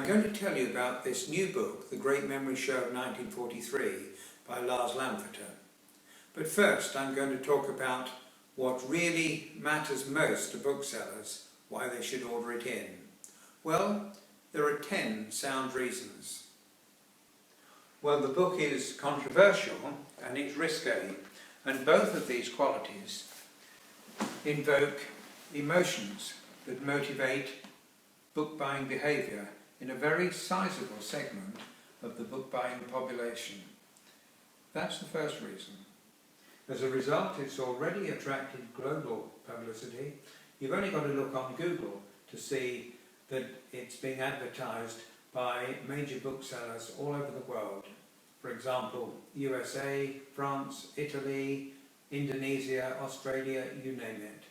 going to tell you about this new book, The Great Memory Show of 1943 by Lars Lampheter. But first I'm going to talk about what really matters most to booksellers, why they should order it in. Well, there are 10 sound reasons. Well, the book is controversial and it's risque, and both of these qualities invoke emotions that motivate book buying behaviour in a very sizable segment of the book buying population. That's the first reason. As a result, it's already attracted global publicity. You've only got to look on Google to see that it's being advertised by major booksellers all over the world. For example, USA, France, Italy, Indonesia, Australia, you name it.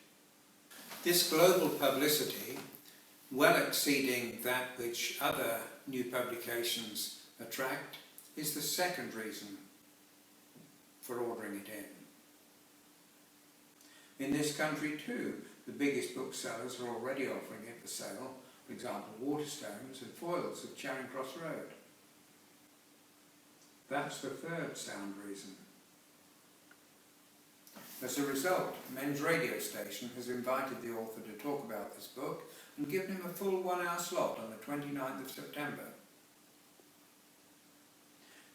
This global publicity, well exceeding that which other new publications attract, is the second reason for ordering it in. In this country too, the biggest booksellers are already offering it for sale, for example Waterstones and Foyles of Charing Cross Road. That's the third sound reason. As a result, Men's radio station has invited the author to talk about this book and given him a full 1 hour slot on the 29th of September.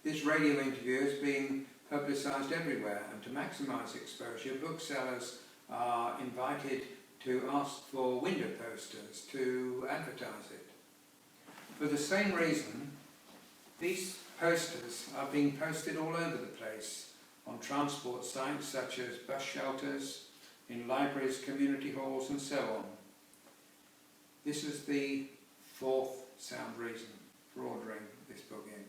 This radio interview is being publicised everywhere, and to maximise exposure, booksellers are invited to ask for window posters to advertise it. For the same reason, these posters are being posted all over the place, on transport sites such as bus shelters, in libraries, community halls and so on. This is the fourth sound reason for ordering this book in.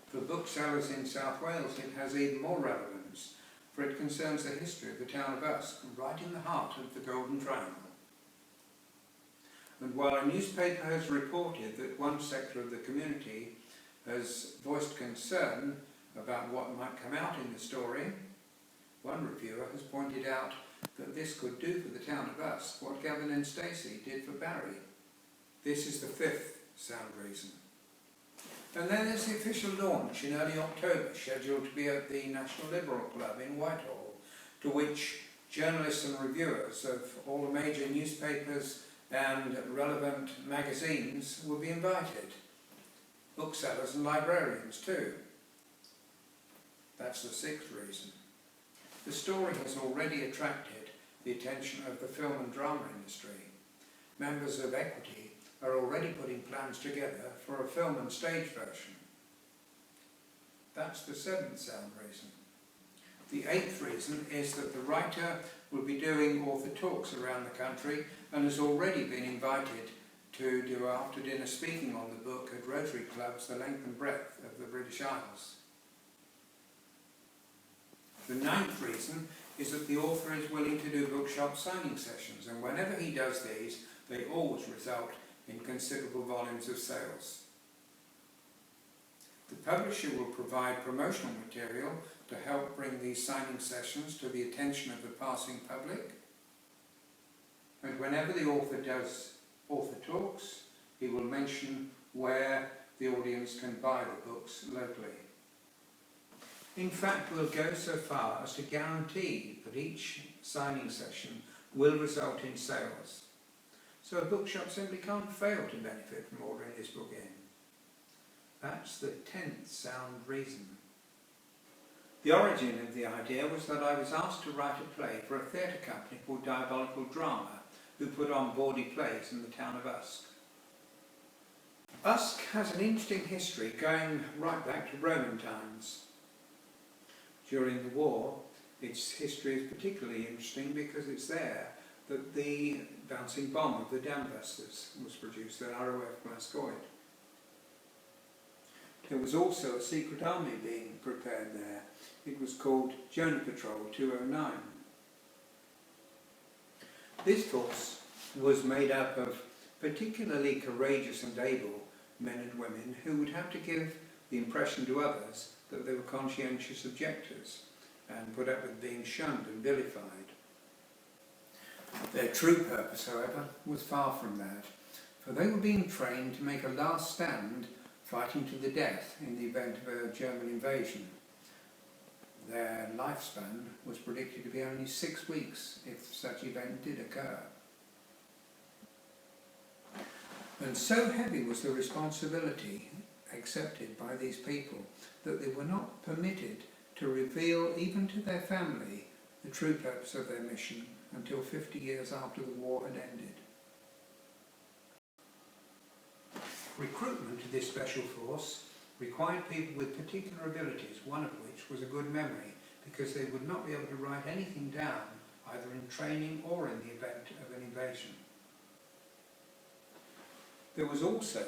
For booksellers in South Wales, it has even more relevance, for it concerns the history of the town of Usk, right in the heart of the Golden Triangle. And while a newspaper has reported that one sector of the community has voiced concern about what might come out in the story, one reviewer has pointed out that this could do for the town of Usk what Gavin and Stacey did for Barry. This is the fifth sound reason. And then there's the official launch in early October, scheduled to be at the National Liberal Club in Whitehall, to which journalists and reviewers of all the major newspapers and relevant magazines will be invited. Booksellers and librarians too. That's the sixth reason. The story has already attracted the attention of the film and drama industry. Members of Equity are already putting plans together for a film and stage version. That's the seventh sound reason. The eighth reason is that the writer will be doing author talks around the country and has already been invited to do after-dinner speaking on the book at Rotary clubs the length and breadth of the British Isles. The ninth reason is that the author is willing to do bookshop signing sessions, and whenever he does these, they always result in considerable volumes of sales. The publisher will provide promotional material to help bring these signing sessions to the attention of the passing public, and whenever the author does author talks, he will mention where the audience can buy the books locally. In fact, we'll go so far as to guarantee that each signing session will result in sales. So a bookshop simply can't fail to benefit from ordering this book in. That's the 10th sound reason. The origin of the idea was that I was asked to write a play for a theatre company called Diabolical Drama, who put on bawdy plays in the town of Usk. Usk has an interesting history going right back to Roman times. During the war, its history is particularly interesting because it's there that the bouncing bomb of the Dam Busters was produced at ROF Glasgow. There was also a secret army being prepared there. It was called Jonah Patrol 209. This force was made up of particularly courageous and able men and women who would have to give the impression to others that they were conscientious objectors and put up with being shunned and vilified. Their true purpose, however, was far from that, for they were being trained to make a last stand fighting to the death in the event of a German invasion. Their lifespan was predicted to be only 6 weeks if such event did occur. And so heavy was the responsibility accepted by these people that they were not permitted to reveal even to their family the true purpose of their mission until 50 years after the war had ended. Recruitment to this special force required people with particular abilities, one of which was a good memory, because they would not be able to write anything down either in training or in the event of an invasion. There was also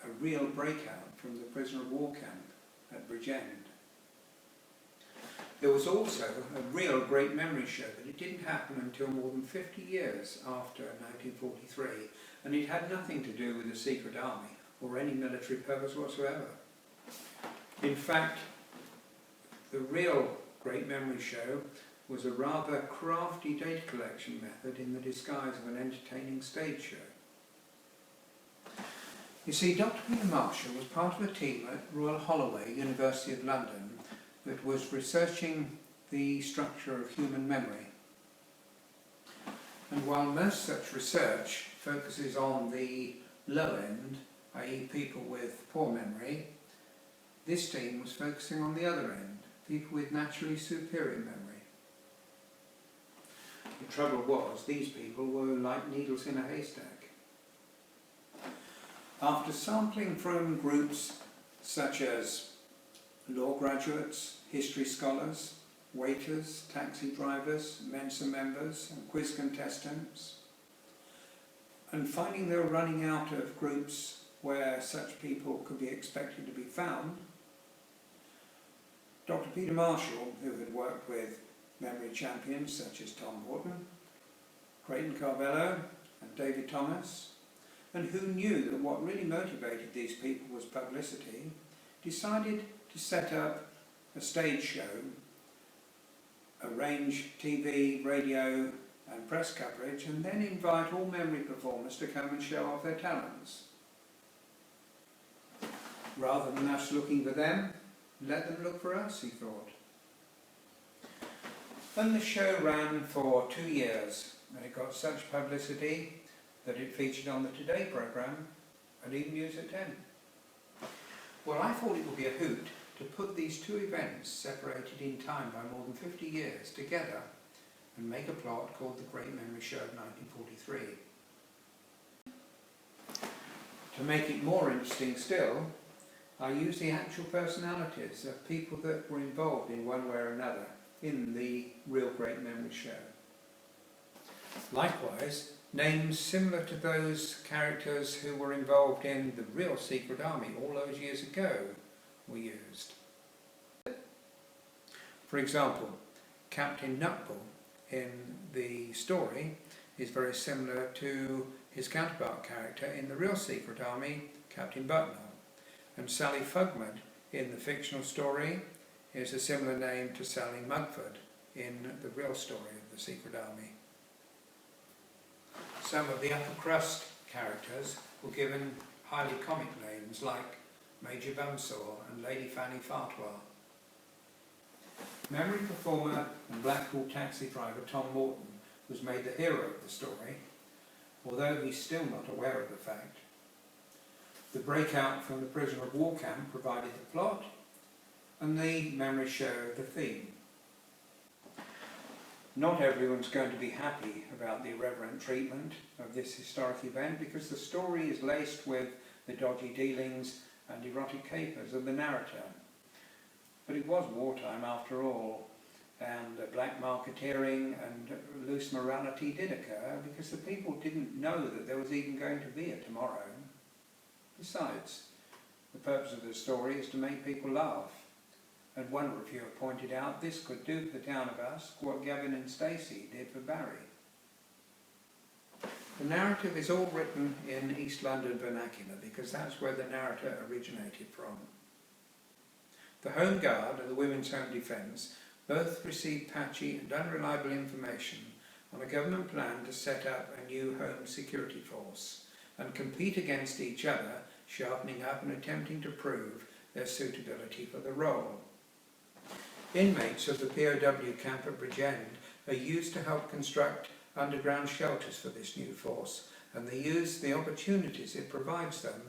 a real breakout from the prisoner of war camp at Bridgend. There was also a real great memory show, but it didn't happen until more than 50 years after 1943, and it had nothing to do with the secret army or any military purpose whatsoever. In fact, the real great memory show was a rather crafty data collection method in the disguise of an entertaining stage show. You see, Dr. Peter Marshall was part of a team at Royal Holloway, University of London, that was researching the structure of human memory. And while most such research focuses on the low end, i.e. people with poor memory, this team was focusing on the other end, people with naturally superior memory. The trouble was, these people were like needles in a haystack. After sampling from groups such as law graduates, history scholars, waiters, taxi drivers, Mensa members and quiz contestants, and finding they were running out of groups where such people could be expected to be found, Dr. Peter Marshall, who had worked with memory champions such as Tom Morton, Creighton Carvello and David Thomas, and who knew that what really motivated these people was publicity, decided to set up a stage show, arrange TV, radio and press coverage, and then invite all memory performers to come and show off their talents. Rather than us looking for them, let them look for us, he thought. And the show ran for 2 years, and it got such publicity that it featured on the Today programme and even News at 10. Well, I thought it would be a hoot to put these two events, separated in time by more than 50 years, together and make a plot called The Great Memory Show of 1943. To make it more interesting still, I used the actual personalities of people that were involved in one way or another in the real Great Memory Show. Likewise, names similar to those characters who were involved in the real secret army all those years ago were used. For example, Captain Nutbull in the story is very similar to his counterpart character in the real secret army, Captain Butler, and Sally Fugmud in the fictional story is a similar name to Sally Mugford in the real story of the secret army. Some of the upper crust characters were given highly comic names like Major Bumsaw and Lady Fanny Fartois. Memory performer and Blackpool taxi driver Tom Morton was made the hero of the story, although he's still not aware of the fact. The breakout from the prisoner of war camp provided the plot, and the memory show the theme. Not everyone's going to be happy about the irreverent treatment of this historic event, because the story is laced with the dodgy dealings and erotic capers of the narrator. But it was wartime after all, and black marketeering and loose morality did occur because the people didn't know that there was even going to be a tomorrow. Besides, the purpose of the story is to make people laugh. And one reviewer pointed out this could do for the town of Usk what Gavin and Stacey did for Barry. The narrative is all written in East London vernacular because that's where the narrator originated from. The Home Guard and the Women's Home Defence both received patchy and unreliable information on a government plan to set up a new home security force, and compete against each other, sharpening up and attempting to prove their suitability for the role. Inmates of the POW camp at Bridgend are used to help construct underground shelters for this new force, and they use the opportunities it provides them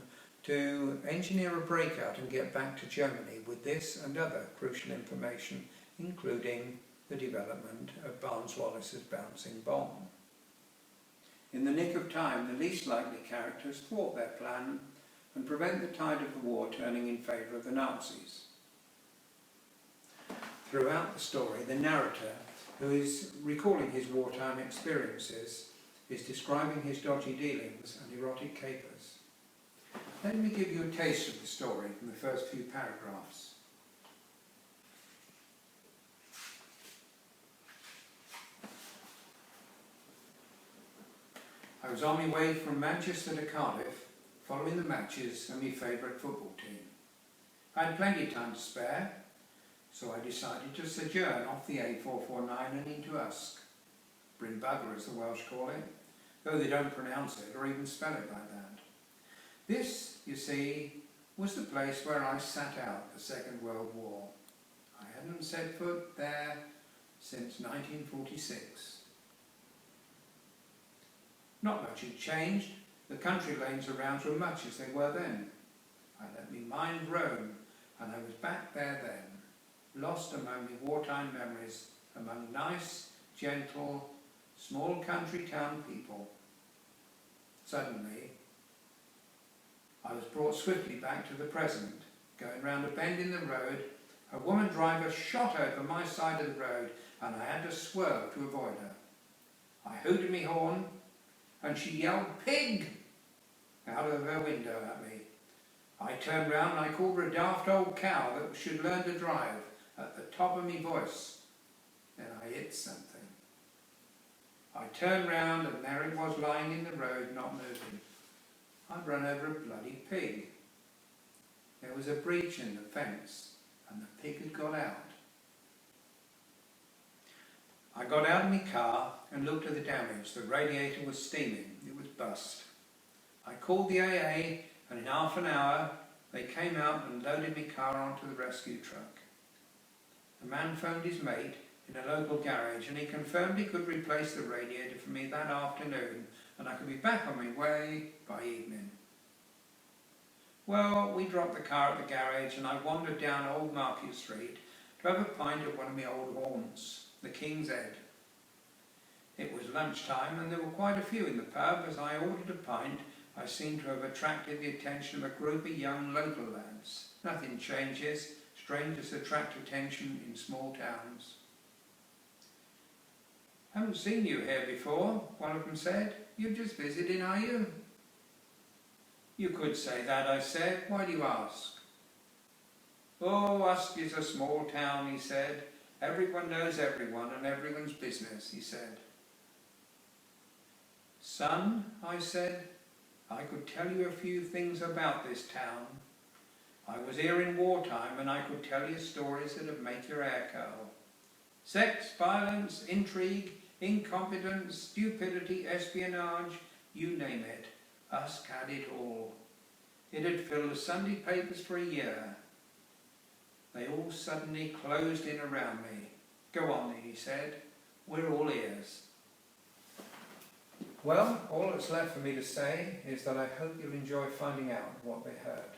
to engineer a breakout and get back to Germany with this and other crucial information, including the development of Barnes-Wallis's bouncing bomb. In the nick of time, the least likely characters thwart their plan and prevent the tide of the war turning in favour of the Nazis. Throughout the story, the narrator, who is recalling his wartime experiences, is describing his dodgy dealings and erotic capers. Let me give you a taste of the story from the first few paragraphs. I was on my way from Manchester to Cardiff, following the matches of my favourite football team. I had plenty of time to spare, so I decided to sojourn off the A449 and into Usk. Bryn Bugger, as the Welsh call it, though they don't pronounce it or even spell it like that. This, you see, was the place where I sat out the Second World War. I hadn't set foot there since 1946. Not much had changed. The country lanes around were much as they were then. I let me mind roam, and I was back there then, lost among my wartime memories, among nice, gentle, small country town people. Suddenly, I was brought swiftly back to the present. Going round a bend in the road, a woman driver shot over my side of the road, and I had to swerve to avoid her. I hooted me horn, and she yelled, "Pig!" out of her window at me. I turned round and I called her a daft old cow that should learn to drive at the top of me voice. Then I hit something. I turned round and there it was lying in the road, not moving. I'd run over a bloody pig. There was a breach in the fence and the pig had got out. I got out of my car and looked at the damage. The radiator was steaming. It was bust. I called the AA and in half an hour they came out and loaded my car onto the rescue truck. The man phoned his mate in a local garage and he confirmed he could replace the radiator for me that afternoon and I could be back on my way by evening. Well, we dropped the car at the garage and I wandered down Old Market Street to have a pint at one of my old haunts, the King's Head. It was lunchtime and there were quite a few in the pub. As I ordered a pint, I seemed to have attracted the attention of a group of young local lads. Nothing changes. Strangers attract attention in small towns. "Haven't seen you here before," one of them said. "You're just visiting, are you?" "You could say that," I said. "Why do you ask?" "Oh, Usk is a small town," he said. "Everyone knows everyone and everyone's business," he said. "Son," I said, "I could tell you a few things about this town. I was here in wartime and I could tell you stories that'd make your hair curl. Sex, violence, intrigue, incompetence, stupidity, espionage, you name it. Usk had it all. It had filled the Sunday papers for a year. They all suddenly closed in around me. Go on," he said. "We're all ears." Well, all that's left for me to say is that I hope you'll enjoy finding out what they heard.